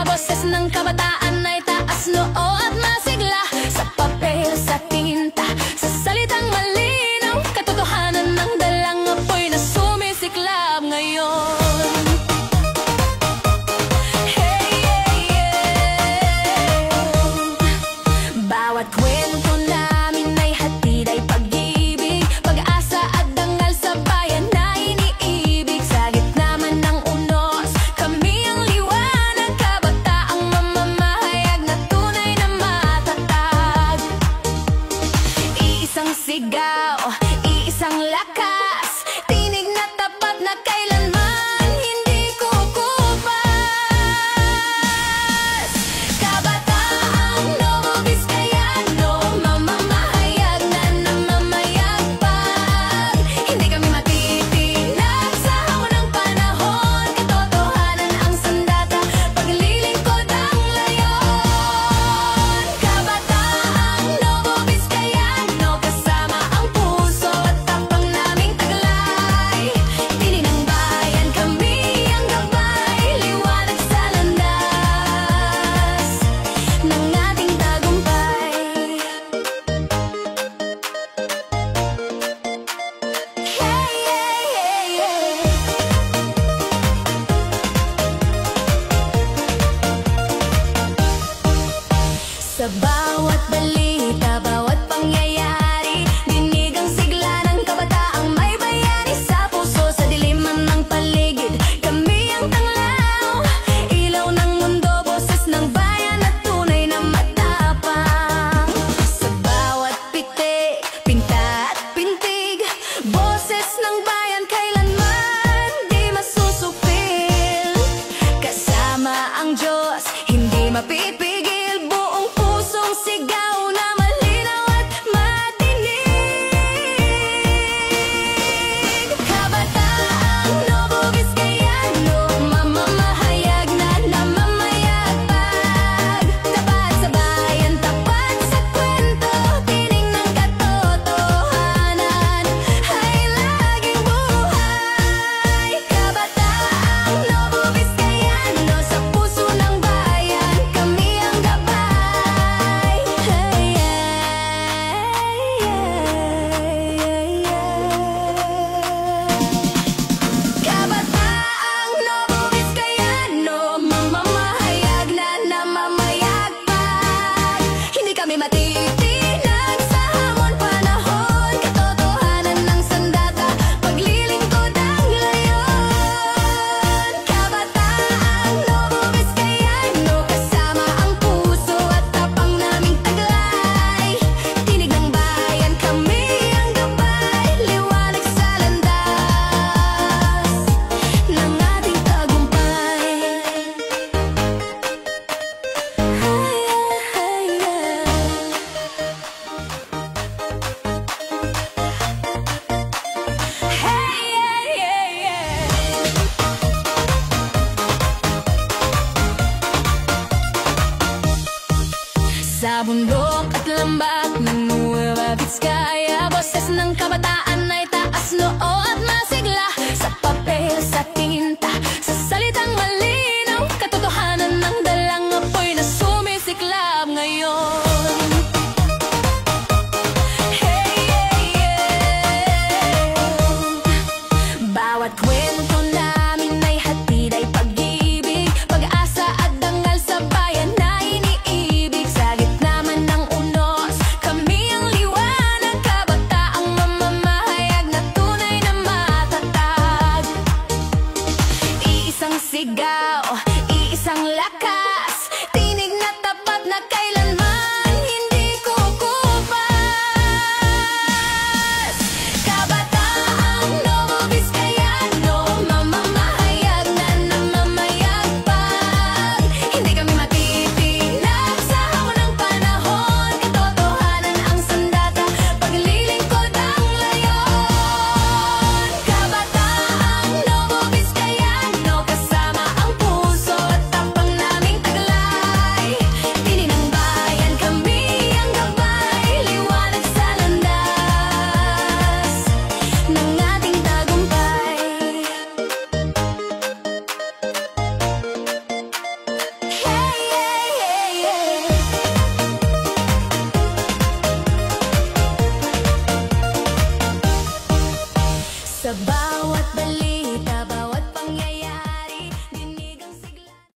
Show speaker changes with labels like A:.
A: boses ng kabataan ay taas noo at masigla. Sa papel, sa tinta, sa salitang malinaw, katotohanan ng dalang apoy na sumisiklab ngayon. Bawat kwento namin ay hatid ay pag-ibig, pag-asa at dangal sa bayan na iniibig. Sa gitna man ng unos, kami ang liwanag, kabataang mamamahayag na tunay na matatag. Iisang sigaw, iisang lakas, tinig na tapat na kailanman hindi kukupas. Kabataang Nuevo Vizcayano, mamamahayag na namamayagpag. Hindi kami matitinag sa hamon ng panahon, katotohanan ang sandata, paglilingkod ang layon. Kabataang Nuevo Vizcayano, kasama ang puso at tapang naming taglay. Tinig ng bayan, kami ang gabay, liwanag sa landas ng ating tagumpay. Sa bawat balita, bawat pangyayari, dinig ang sigla ng kabataang may bayani. Sa puso, sa diliman ng paligid, kami ang tanglaw, ilaw ng mundo, boses ng bayan at tunay na matapang. Sa bawat pitik, pinta at pintig, boses ng bayan kailanman di masusupil. Kasama ang Diyos, hindi mapipigil, buong pusong sigaw na malinaw at matinig. Kabataang Nuevo Vizcayano, mamamahayag na namamayagpag. Tapat sa bayan, tapat sa kwento, tinig ng katotohanan ay laging buhay. Kabataang Nuevo Vizcayano, sa puso ng bayan, kami ang gabay. Kabataang Nuevo Vizcayano, mamamahayag na namamayagpag. Hindi kami matitinag sa hamon panahon, katotohanan ng sandata, paglilingkod ang layon. Kabataang Nuevo Vizcayano, kasama ang puso at tapang naming taglay. Tinig ng bayan, kami ang gabay, liwanag sa landas ng ating tagumpay. Sa bundok at lambak ng Nueva Vizcaya, boses ng kabataan ay taas noo at masigla. Sa papel, sa tingin